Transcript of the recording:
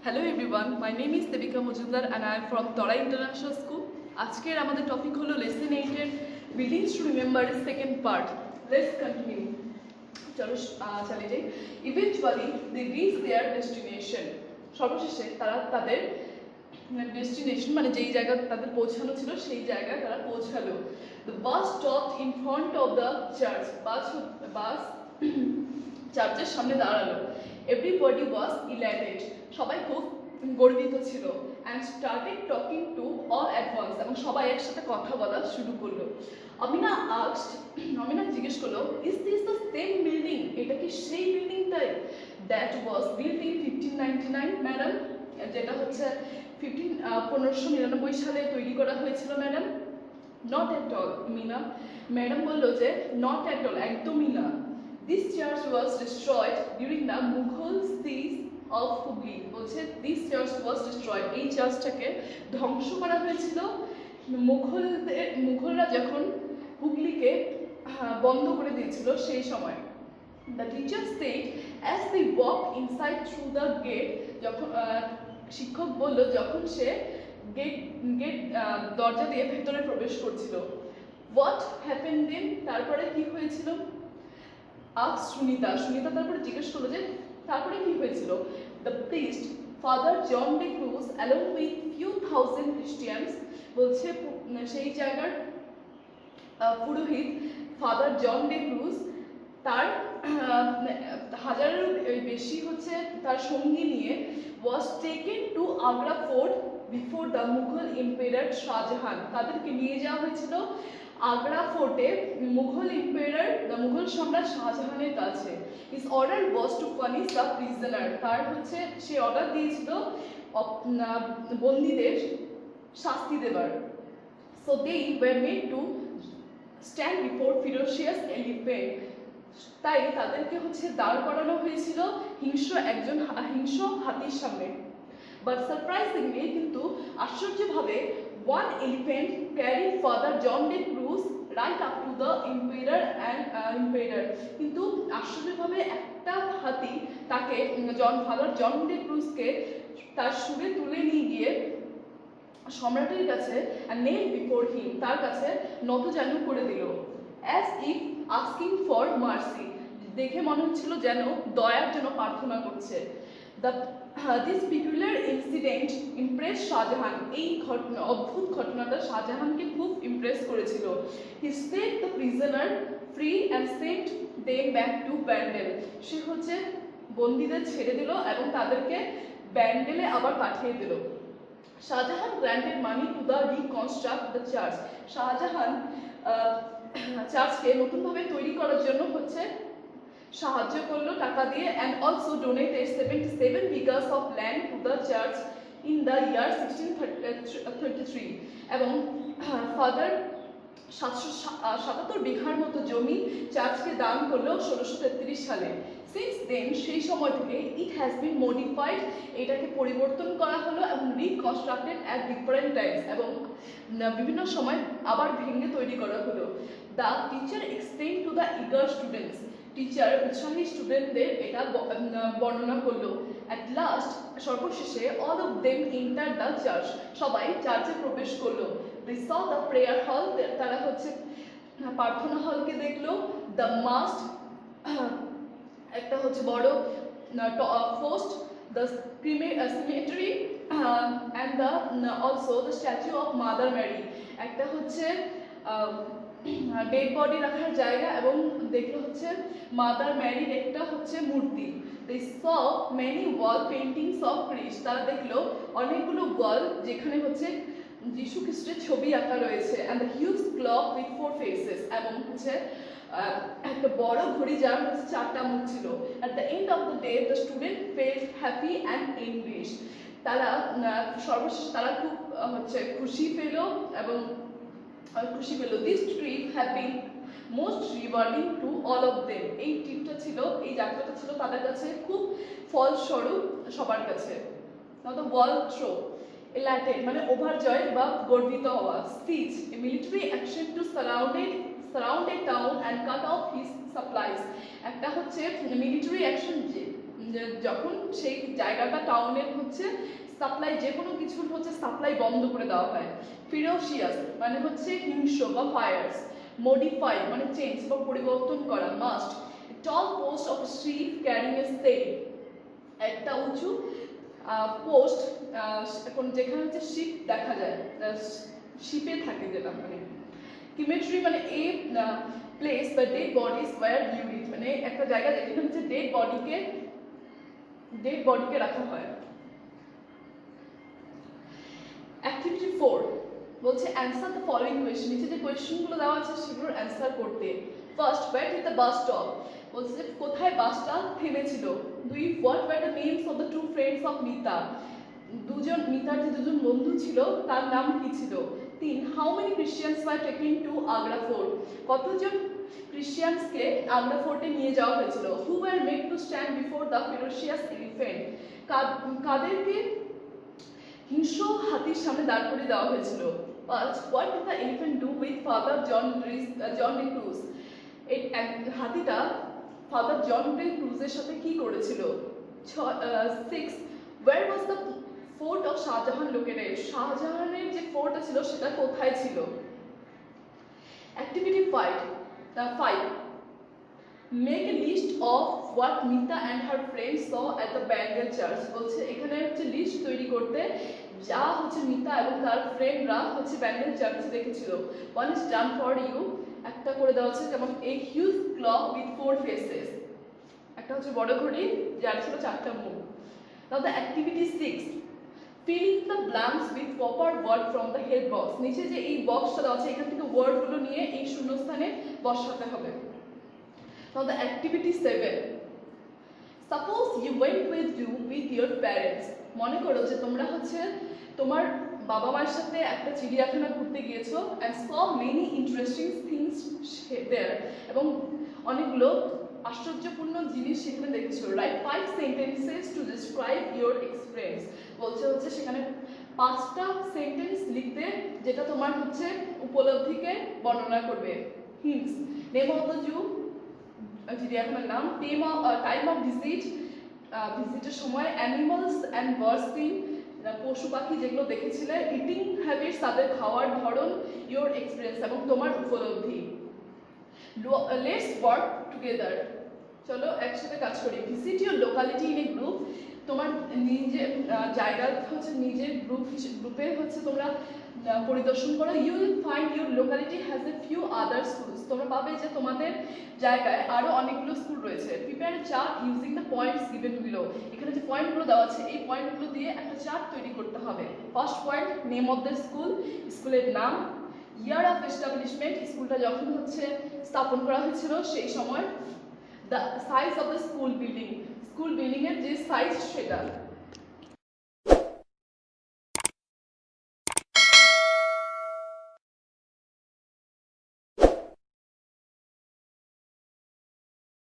Hello everyone, my name is Devika Mujumdar and I am from Tora International School. আজকের আমাদের topic হলো lesson 8 এর buildings to remember এর second part. Let's continue. চলো চালিয়ে যাই। Eventually they reach their destination. সর্বশেষে তারা তাদের ডেস্টিনেশন মানে যেই জায়গায় তাদের পৌঁছানো ছিল সেই জায়গায় তারা পৌঁছালো। The bus stopped in front of the church. Bus চার্চের সামনে দাঁড়ালো। Everybody was elated. সবাই খুব গর্বিত ছিল। And started talking to all at once. এবং সবাই একসাথে কথা বলা শুরু করলো। আমিনা জিজ্ঞেস করলো, is this the same building? এটা কি সেই বিল্ডিংটাই? That was built in 1599 madam. যেটা হচ্ছে 1599 সালে তৈরি করা হয়েছিল madam. Not at all Meena. Madam বললো যে নট অ্যাট অল, একদমই না। This church was destroyed during the Mughal siege of Hooghly. বলছে this church was destroyed. এই চার্চটাকে ধ্বংস করা হয়েছিল মুঘলরা যখন হুগলিকে বন্ধ করে দিয়েছিল সেই সময়। The teacher said as they walked inside through the gate. যখন শিক্ষক বলল যখন সে গেট দরজা দিয়ে ভেতরে প্রবেশ করছিল। What happened then? তারপরে কি হয়েছিল? সুনিতা তারপরে জিজ্ঞেস করলো যে তারপরে কি হয়েছিল। The priest father John De Cruz along with few thousand Christians. বলছে সেই জায়গার পুরোহিত ফাদার জন ডে ক্রুজ তার হাজারের বেশি হচ্ছে তার সঙ্গী নিয়ে was taken to Agra fort before the Mughal empire Shahjahan. তাদেরকে নিয়ে যাওয়া হয়েছিল আগ্রা ফোর্টে মুঘল সম্রাট শাহজাহানের কাছে। His order was to punish the prisoner. তার হচ্ছে সে অর্ডার দিয়েছিল বন্দীদের শাস্তি দেবার। So they were made to stand before ferocious elephant. তাই তাদেরকে হচ্ছে দাঁড় করানো হয়েছিল হিংস্র হাতির সামনে। বাট সারপ্রাইজিংলি, কিন্তু আশ্চর্যভাবে, one elephant carried Father John de Cruz right up to the emperor. কিন্তু আশ্চর্যভাবে একটা হাতি তাকে ফাদার জন ডে ক্রুজকে তার সুরে তুলে নিয়ে গিয়ে সম্রাটের কাছে নেল বিফোর হিম, তার কাছে নতজানু করে দিল। As if asking for mercy. দেখে মনে হচ্ছিল যেন দয়ার জন্য প্রার্থনা করছে। This peculiar incident impress Shahjahan. এই অদ্ভুত ঘটনাটা শাহজাহানকে খুব ইমপ্রেস করেছিল। He set the prisoner free and sent them back to Bandel. সে হচ্ছে বন্দীদের ছেড়ে দিল এবং তাদেরকে ব্যান্ডেলে আবার পাঠিয়ে দিল। Shahjahan granted money to the reconstruct the church. Shahjahan চার্চকে নতুনভাবে তৈরি করার জন্য হচ্ছে সাহায্য করলো টাকা দিয়ে। And also donated 77 bighas of land to the church in the year 1633। এবং ফাদার 777 বিঘার মতো জমি চার্চকে দান করলো 1633 সালে। সিন্স দেন, সেই সময় থেকে ইট হ্যাজ বিন মডিফাইড, এটাকে পরিবর্তন করা হলো এবং রিকনস্ট্রাক্টেড অ্যাট ডিফারেন্ট টাইমস, এবং বিভিন্ন সময় আবার ভেঙে তৈরি করা হলো। The teacher explain to the eager students. Teacher উৎসাহী স্টুডেন্টদের এটা বর্ণনা করলো। অ্যাট লাস্ট, সর্বশেষে, all of them enter the church. সবাই চার্চে প্রবেশ করলো। দে স দ্য প্রেয়ার হল। তারা হচ্ছে প্রার্থনা হলকে দেখলো। দ্য মাস্ট, একটা হচ্ছে বড় post, the cemetery and the also the statue of Mother Mary. একটা হচ্ছে ডেড বডি রাখার জায়গা এবং দেখলো হচ্ছে মাদার ম্যারির একটা হচ্ছে মূর্তি। They saw many wall paintings of Christ. তারা দেখলো অনেকগুলো ওয়াল যেখানে হচ্ছে যিশু খ্রিস্টের ছবি আঁকা রয়েছে। And the huge clock with 4 faces. এবং হচ্ছে একটা বড় ঘড়ি যার হচ্ছে 4টা মুখ ছিল। At the end of the day the student felt happy and enriched. তারা সর্বশেষ তারা খুব হচ্ছে খুশি পেল। This trip have been most rewarding to all of them. এই ট্রিপটা ছিল, এই যাত্রাটা ছিল তাদের কাছে খুব ফলস্বরূপ সবার কাছে। নট ওয়াল থ্রো এলাটেড মানে ওভারজয় বা গর্বিত হওয়া। Siege a military action to surround a town and cut off his supplies. একটা হচ্ছে মিলিটারি অ্যাকশন যে যখন সেই জায়গাটা টাউনের হচ্ছে সাপ্লাই যে কোনো কিছুর হচ্ছে সাপ্লাই বন্ধ করে দেওয়া হয়। ফিরোশিয়াস মানে হচ্ছে হিংস্র বা ফায়ার্স। মডিফাই মানে চেঞ্জ বা পরিবর্তন করা। Mast tall post of ship carrying a sail একটা উঁচু পোস্ট এখন যেখানে হচ্ছে শিপ দেখা যায় শিপে থাকে যেটা মানে। কিমেট্রি মানে এ প্লেস বা ডেড বডিজ ওয়্যার বিউরিড মানে একটা জায়গা যেখানে হচ্ছে ডেড বডিকে রাখা হয়। অ্যাক্টিভিটি 4 বলছে অ্যান্সার দ্য ফলোইং কোয়েশ্চেন। নিচে যে কোয়েশ্চেনগুলো দেওয়া আছে সেগুলোর অ্যান্সার করতে। First, what is the bus stop বলছে যে কোথায় বাসটা থেমেছিল। দুই, what were the names of the two friends of Mita মিতার যে দুজন বন্ধু ছিল তার নাম কি ছিল। তিন, how many Christians were taken to Agra fort কতজন ক্রিশ্চিয়ানসকে আগ্রা ফোর্টে নিয়ে যাওয়া হয়েছিল। Who were made to stand before the ferocious elephant কাদেরকে হিংস্র হাতির সামনে দাঁড় করে দেওয়া হয়েছিল। পাঁচ, what did the elephant do with father John De Cruz এই হাতিটা ফাদার জন ডে ক্রুজের সাথে কি করেছিল। Six, where was the fort of Shahjahan located শাহজাহানের যে ফোর্টটা ছিল সেটা কোথায় ছিল। Activity 5 make a list of what Mita and her friends saw at the Bandel church বলছে এখানে হচ্ছে লিস্ট তৈরি করতে যা হচ্ছে মিতা এবং তার ফ্রেন্ডরা হচ্ছে ব্যাঙ্গেল চার্চে দেখেছিল। One is done for you একটা করে দেওয়া হচ্ছে যেমন a huge clock with 4 faces একটা হচ্ছে বড় ঘড়ি যার ছিল 4টা মুখ। Now the activity 6 fill in the blanks with proper word from the help box নিচে যে এই বক্সটা দেওয়া আছে এখান থেকে ওয়ার্ডগুলো নিয়ে এই শূন্যস্থানে বসাতে হবে। Now the activity 7 suppose you went with your parents মনে করো যে তোমরা হচ্ছে তোমার বাবা মায়ের সাথে একটা চিড়িয়াখানা ঘুরতে গিয়েছো and saw many interesting things there এবং অনেকগুলো আশ্চর্যপূর্ণ জিনিস সেখানে দেখেছো। Right 5 sentences to describe your experience বলছে হচ্ছে সেখানে 5টা সেন্টেন্স লিখতে যেটা তোমার হচ্ছে উপলব্ধিকে বর্ণনা করবে। Hints name of the zoo চিড়িয়াখানার নাম, টাইম অফ ভিজিটের সময়, অ্যানিমালস অ্যান্ড বার্ডস সিন পশু পাখি যেগুলো দেখেছিলে, ইটিং হ্যাবিটস তাদের খাওয়ার ধরন, ইয়োর এক্সপিরিয়েন্স এবং তোমার উপলব্ধি। লেটস ওয়ার্ক টুগেদার চলো একসাথে কাজ করি। Visit your locality in a group তোমার নিজের জায়গা হচ্ছে নিজের গ্রুপে হচ্ছে তোমরা পরিদর্শন করো। You will find your locality has a few other schools তোমরা পাবে যে তোমাদের জায়গায় আরও অনেকগুলো স্কুল রয়েছে। Prepare chart using the points given below এখানে যে পয়েন্টগুলো দেওয়া আছে এই পয়েন্টগুলো দিয়ে একটা চার্ট তৈরি করতে হবে। First point name of the school স্কুলের নাম, ইয়ার অফ এস্টাবলিশমেন্ট স্কুলটা যখন হচ্ছে স্থাপন করা হয়েছিল সেই সময়, the size of the school building এর যে সাইজ সেটা,